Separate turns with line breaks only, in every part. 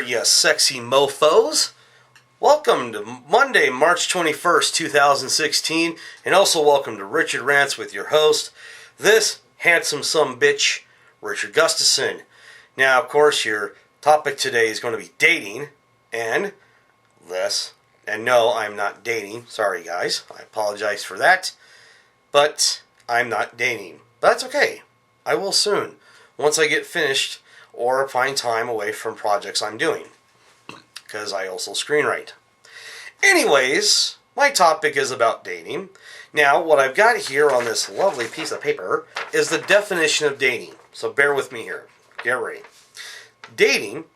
you sexy mofos. Welcome to Monday, March 21st, 2016, and also welcome to Richard Rants with your host, this handsome sumbitch, Richard Gustafson. Now, of course, your topic today is going to be dating, and this, and no, I'm not dating. Sorry, guys. I apologize for that, but I'm not dating. But that's okay. I will soon, once I get finished or find time away from projects I'm doing, because I also screenwrite. Anyways, my topic is about dating. Now, what I've got here on this lovely piece of paper is the definition of dating. So bear with me here. Get ready. Dating,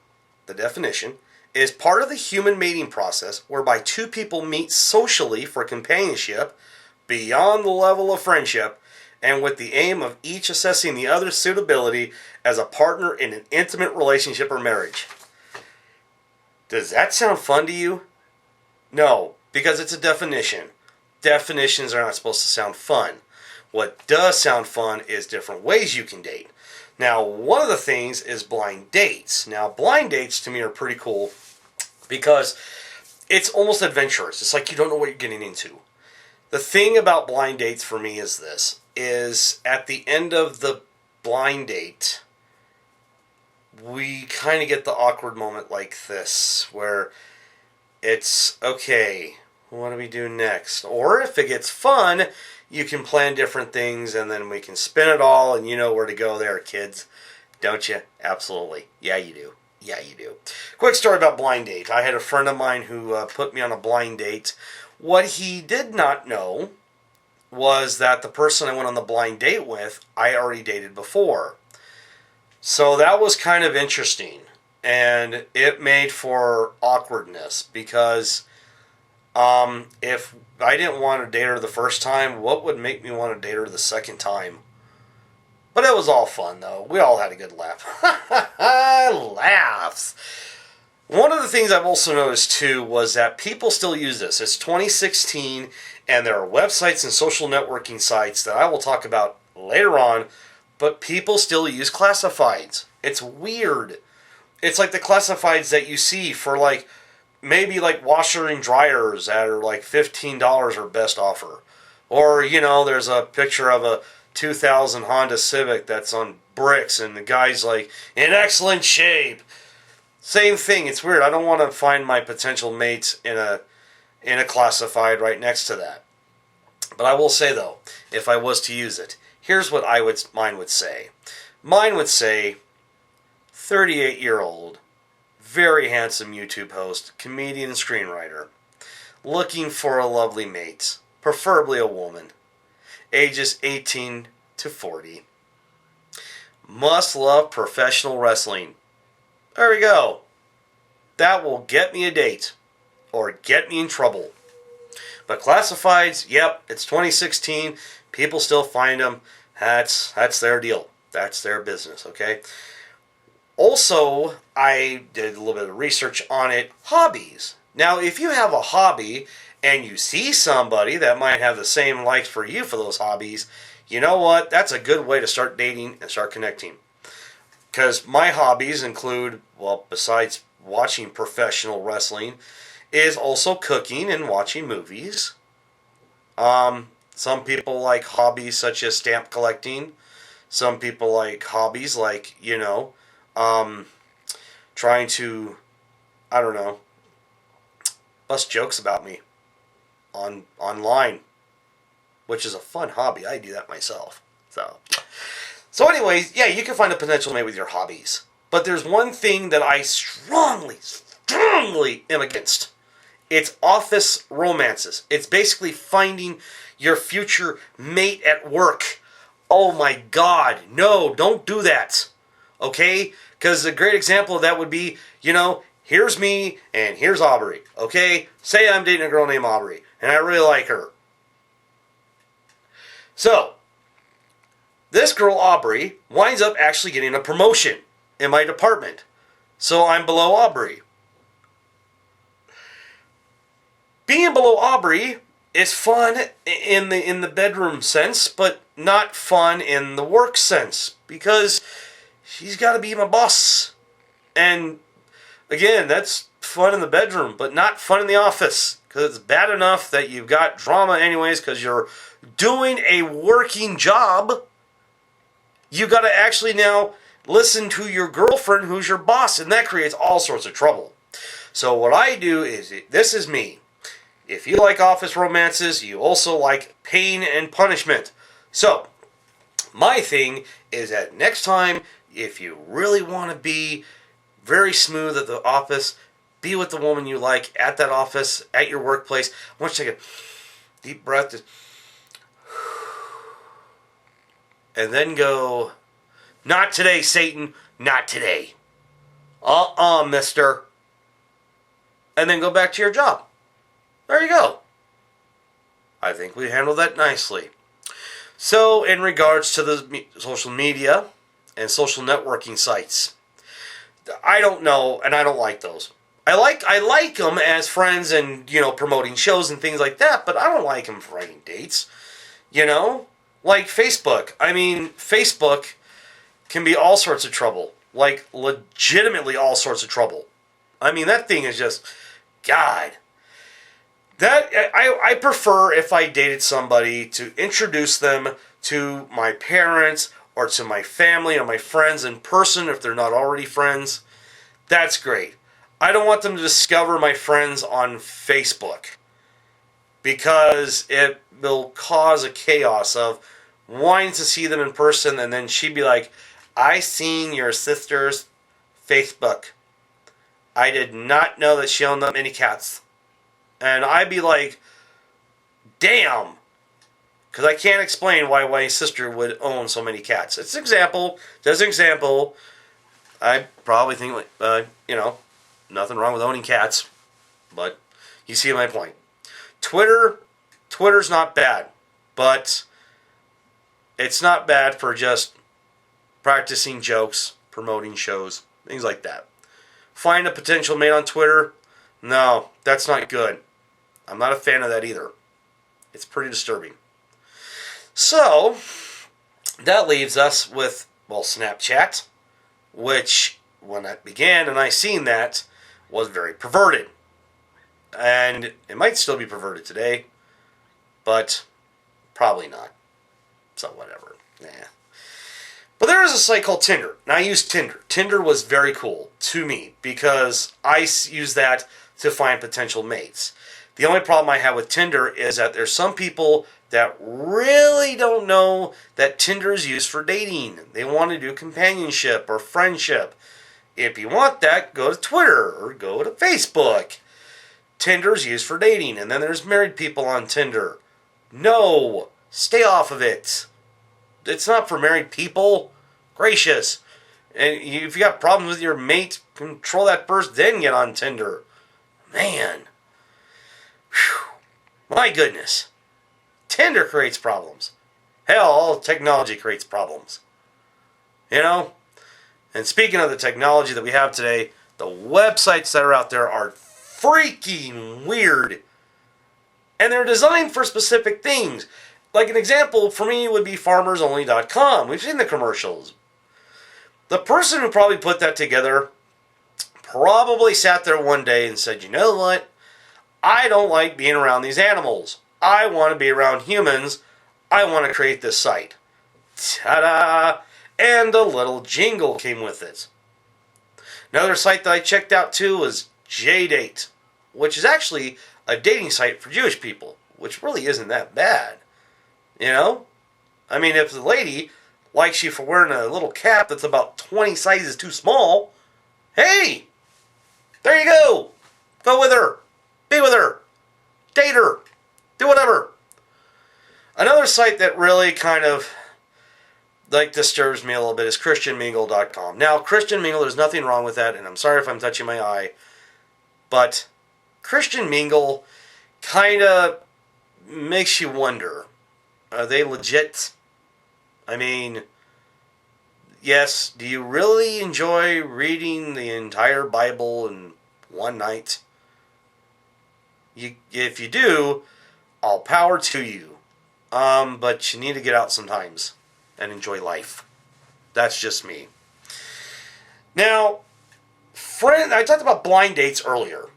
the definition, is part of the human mating process whereby two people meet socially for companionship beyond the level of friendship, and with the aim of each assessing the other's suitability as a partner in an intimate relationship or marriage. Does that sound fun to you? No, because it's a definition. Definitions are not supposed to sound fun. What does sound fun is different ways you can date. Now, one of the things is blind dates. Now, blind dates to me are pretty cool because it's almost adventurous. It's like you don't know what you're getting into. The thing about blind dates for me is this, is at the end of the blind date, we kind of get the awkward moment like this, where it's, okay, what do we do next? Or if it gets fun, you can plan different things, and then we can spin it all, and you know where to go there, kids. Don't you? Absolutely. Yeah, you do. Yeah, you do. Quick story about blind date. I had a friend of mine who put me on a blind date. What he did not know was that the person I went on the blind date with, I already dated before. So that was kind of interesting. And it made for awkwardness because if I didn't want to date her the first time, what would make me want to date her the second time? But it was all fun, though. We all had a good laugh. Laughs. One of the things I've also noticed, too, was that people still use this. It's 2016, and there are websites and social networking sites that I will talk about later on, but people still use classifieds. It's weird. It's like the classifieds that you see for, like, maybe, like, washer and dryers that are, like, $15 or best offer. Or, you know, there's a picture of a 2000 Honda Civic that's on bricks, and the guy's, like, in excellent shape. Same thing. It's weird. I don't want to find my potential mates in a classified right next to that. But I will say, though, if I was to use it, here's what mine would say. Mine would say, 38-year-old, very handsome YouTube host, comedian and screenwriter, looking for a lovely mate, preferably a woman, ages 18 to 40. Must love professional wrestling. There we go. That will get me a date. Or get me in trouble. But classifieds, yep, it's 2016. People still find them. That's their deal. That's their business, okay? Also, I did a little bit of research on it. Hobbies. Now, if you have a hobby and you see somebody that might have the same likes for you for those hobbies, you know what? That's a good way to start dating and start connecting. Because my hobbies include, well, besides watching professional wrestling, is also cooking and watching movies. Some people like hobbies such as stamp collecting. Some people like hobbies like, you know, trying to, I don't know, bust jokes about me online, which is a fun hobby. I do that myself. So anyways, yeah, you can find a potential mate with your hobbies. But there's one thing that I strongly am against. It's office romances. It's basically finding your future mate at work. Oh my God, no, don't do that. Okay? Because a great example of that would be, you know, here's me and here's Aubrey. Okay? Say I'm dating a girl named Aubrey and I really like her. So, this girl, Aubrey, winds up actually getting a promotion in my department. So I'm below Aubrey. Being below Aubrey is fun in the bedroom sense, but not fun in the work sense. Because she's got to be my boss. And Again, that's fun in the bedroom, but not fun in the office. Because it's bad enough that you've got drama anyways because you're doing a working job. You got to actually now listen to your girlfriend who's your boss, and that creates all sorts of trouble. So what I do is, this is me. If you like office romances, you also like pain and punishment. So, my thing is that next time, if you really want to be very smooth at the office, be with the woman you like at that office, at your workplace. I want you to take a deep breath and then go, not today, Satan, not today. Mister. And then go back to your job. There you go. I think we handled that nicely. So, in regards to the social media and social networking sites, I don't know, and I don't like those. I like them as friends and, promoting shows and things like that, but I don't like them for writing dates. Like Facebook. I mean, Facebook can be all sorts of trouble. Like, legitimately all sorts of trouble. I mean, that thing is just, God. I prefer, if I dated somebody, to introduce them to my parents or to my family or my friends in person if they're not already friends. That's great. I don't want them to discover my friends on Facebook because it will cause a chaos of wanting to see them in person, and then she'd be like, I seen your sister's Facebook. I did not know that she owned that many cats. And I'd be like, damn. Because I can't explain why my sister would own so many cats. It's an example. Just an example. I probably think, nothing wrong with owning cats. But you see my point. Twitter's not bad. But it's not bad for just practicing jokes, promoting shows, things like that. Find a potential mate on Twitter? No, that's not good. I'm not a fan of that either. It's pretty disturbing. So, that leaves us with, Snapchat, which, when that began and I seen that, was very perverted. And it might still be perverted today, but probably not. So, whatever. But there is a site called Tinder. Now, I use Tinder. Tinder was very cool to me because I use that to find potential mates. The only problem I have with Tinder is that there's some people that really don't know that Tinder is used for dating. They want to do companionship or friendship. If you want that, go to Twitter or go to Facebook. Tinder is used for dating. And then there's married people on Tinder. No, stay off of it. It's not for married people. Gracious. And if you got problems with your mate, control that first, then get on Tinder. Man. Whew. My goodness. Tinder creates problems. Hell, all technology creates problems. And speaking of the technology that we have today, the websites that are out there are freaking weird. And they're designed for specific things. Like an example for me would be farmersonly.com. We've seen the commercials. The person who probably put that together probably sat there one day and said, you know what? I don't like being around these animals. I want to be around humans. I want to create this site. Ta-da! And a little jingle came with it. Another site that I checked out too was JDate, which is actually a dating site for Jewish people, which really isn't that bad. I mean, if the lady likes you for wearing a little cap that's about 20 sizes too small, hey, there you go. Go with her. Be with her. Date her. Do whatever. Another site that really kind of disturbs me a little bit is christianmingle.com. Now, Christian Mingle, there's nothing wrong with that, and I'm sorry if I'm touching my eye, but Christian Mingle kind of makes you wonder, are they legit? I mean, yes, do you really enjoy reading the entire Bible in one night? If you do, all power to you. But you need to get out sometimes and enjoy life. That's just me. Now, I talked about blind dates earlier.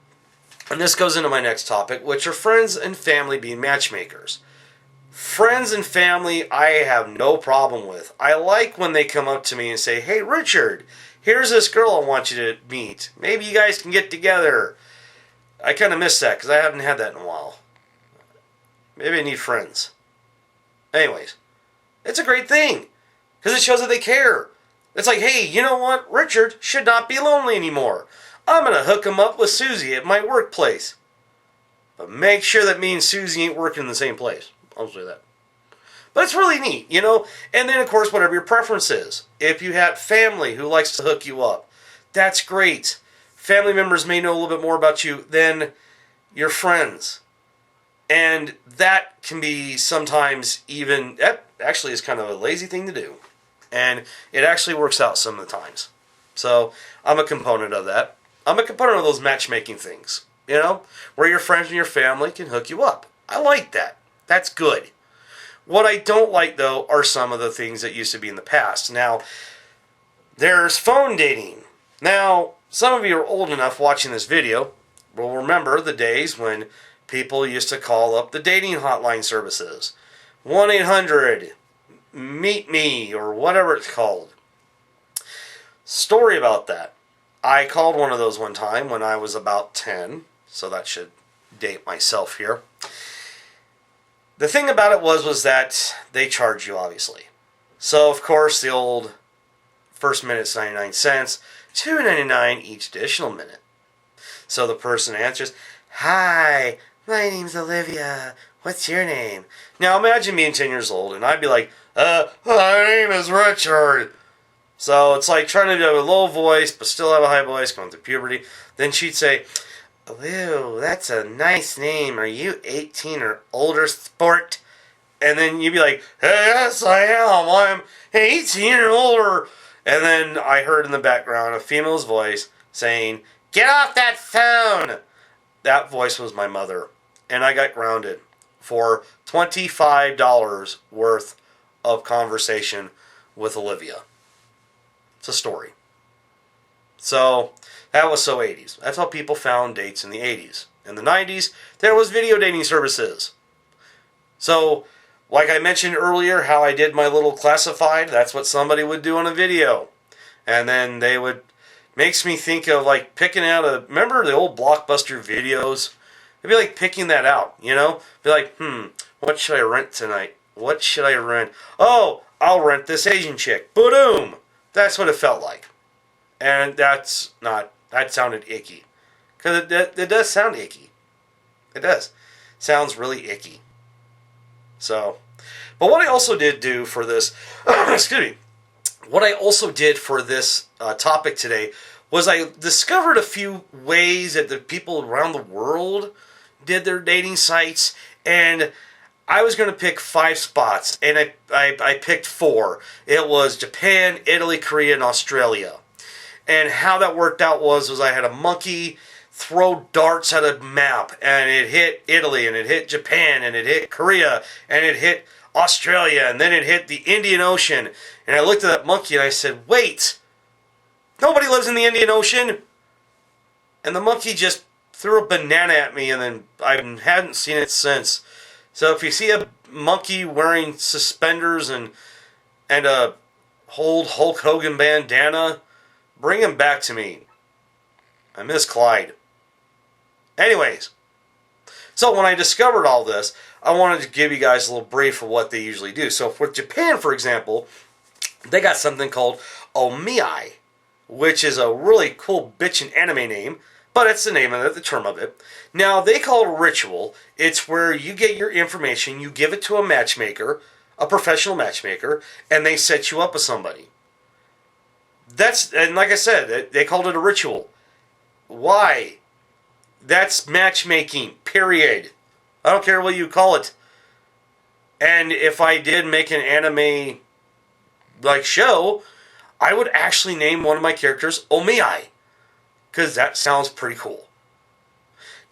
And this goes into my next topic, which are friends and family being matchmakers. Friends and family, I have no problem with. I like when they come up to me and say, hey, Richard, here's this girl I want you to meet. Maybe you guys can get together. I kind of miss that because I haven't had that in a while. Maybe I need friends. Anyways, it's a great thing because it shows that they care. It's like, hey, you know what? Richard should not be lonely anymore. I'm going to hook him up with Susie at my workplace. But make sure that me and Susie ain't working in the same place. I'll say that. But it's really neat, you know? And then, of course, whatever your preference is. If you have family who likes to hook you up, that's great. Family members may know a little bit more about you than your friends. And that can be sometimes even, that actually is kind of a lazy thing to do. And it actually works out some of the times. So I'm a component of that. I'm a component of those matchmaking things, you know, where your friends and your family can hook you up. I like that. That's good. What I don't like, though, are some of the things that used to be in the past. Now, there's phone dating. Now, some of you are old enough watching this video will remember the days when people used to call up the dating hotline services. 1-800-MEET-ME or whatever it's called. Story about that. I called one of those one time when I was about 10, so that should date myself here. The thing about it was that they charge you, obviously. So, of course, the old first minute's 99 cents, $2.99 each additional minute. So the person answers, hi, my name's Olivia. What's your name? Now, imagine being 10 years old, and I'd be like, my name is Richard. So it's like trying to do a low voice, but still have a high voice, going through puberty. Then she'd say, ew, that's a nice name. Are you 18 or older, sport? And then you'd be like, hey, yes, I am. I'm 18 or older. And then I heard in the background a female's voice saying, get off that phone. That voice was my mother. And I got grounded for $25 worth of conversation with Olivia. It's a story. So that was so 80s. That's how people found dates in the 80s. In the 90s, there was video dating services. So, like I mentioned earlier, how I did my little classified, that's what somebody would do on a video. And then they would, makes me think of like picking out remember the old Blockbuster videos? It'd be like picking that out, you know? Be like, what should I rent tonight? What should I rent? Oh, I'll rent this Asian chick. Boom! That's what it felt like. And that sounded icky. Because it does sound icky. It does. Sounds really icky. So, but what I also did do for this, excuse me, what I also did for this topic today was I discovered a few ways that the people around the world did their dating sites, and I was going to pick 5 spots, and I picked 4. It was Japan, Italy, Korea, and Australia. And how that worked out was I had a monkey throw darts at a map, and it hit Italy, and it hit Japan, and it hit Korea, and it hit Australia, and then it hit the Indian Ocean. And I looked at that monkey and I said, wait, nobody lives in the Indian Ocean. And the monkey just threw a banana at me, and then I hadn't seen it since. So if you see a monkey wearing suspenders and a old Hulk Hogan bandana, bring him back to me. I miss Clyde. Anyways, so when I discovered all this, I wanted to give you guys a little brief of what they usually do. So for Japan, for example, they got something called Omiai, which is a really cool bitchin' anime name, but it's the name of it, the term of it. Now, they call it a ritual. It's where you get your information, you give it to a matchmaker, a professional matchmaker, and they set you up with somebody. And like I said, they called it a ritual. Why? That's matchmaking, period. I don't care what you call it. And if I did make an anime show, I would actually name one of my characters Omiai, because that sounds pretty cool.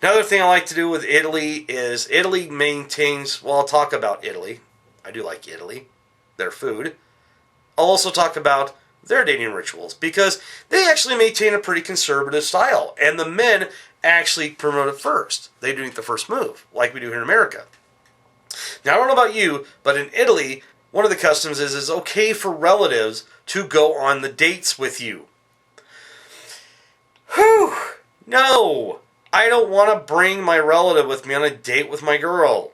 Another thing I like to do with Italy is Italy maintains, well, I'll talk about Italy. I do like Italy, their food. I'll also talk about their dating rituals, because they actually maintain a pretty conservative style, and the men actually promote it first. They do the first move, like we do here in America. Now, I don't know about you, but in Italy, one of the customs is it's okay for relatives to go on the dates with you. Whew! No! I don't want to bring my relative with me on a date with my girl.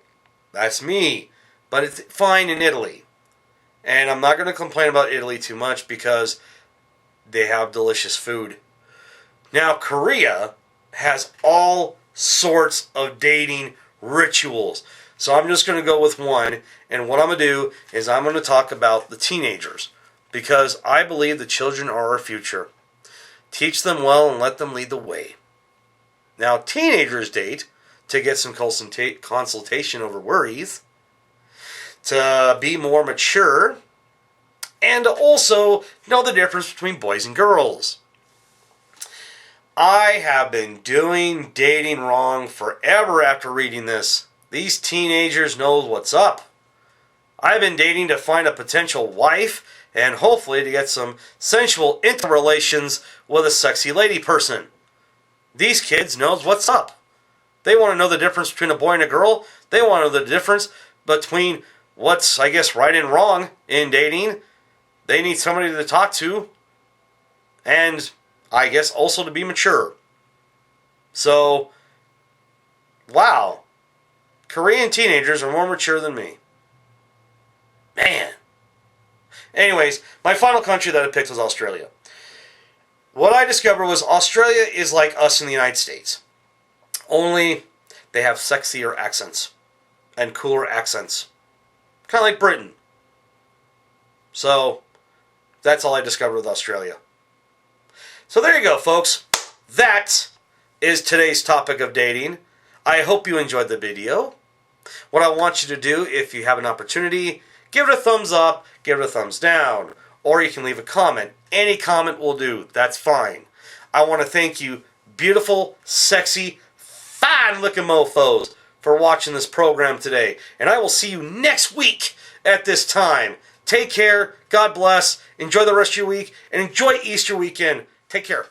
That's me. But it's fine in Italy. And I'm not going to complain about Italy too much because they have delicious food. Now, Korea has all sorts of dating rituals. So I'm just going to go with one. And what I'm going to do is I'm going to talk about the teenagers. Because I believe the children are our future. Teach them well and let them lead the way. Now, teenagers date to get some consultation over worries, to be more mature, and to also know the difference between boys and girls. I have been doing dating wrong forever after reading this. These teenagers know what's up. I've been dating to find a potential wife and hopefully to get some sensual interrelations with a sexy lady person. These kids knows what's up. They want to know the difference between a boy and a girl. They want to know the difference between what's, I guess, right and wrong in dating. They need somebody to talk to. And I guess also to be mature. So, wow. Korean teenagers are more mature than me. Man. Anyways, my final country that I picked was Australia. What I discovered was Australia is like us in the United States. Only they have sexier accents and cooler accents. Kind of like Britain. So, that's all I discovered with Australia. So there you go, folks. That is today's topic of dating. I hope you enjoyed the video. What I want you to do, if you have an opportunity, give it a thumbs up, give it a thumbs down, or you can leave a comment. Any comment will do. That's fine. I want to thank you, beautiful, sexy, fine-looking mofos, for watching this program today. And I will see you next week at this time. Take care. God bless. Enjoy the rest of your week. And enjoy Easter weekend. Take care.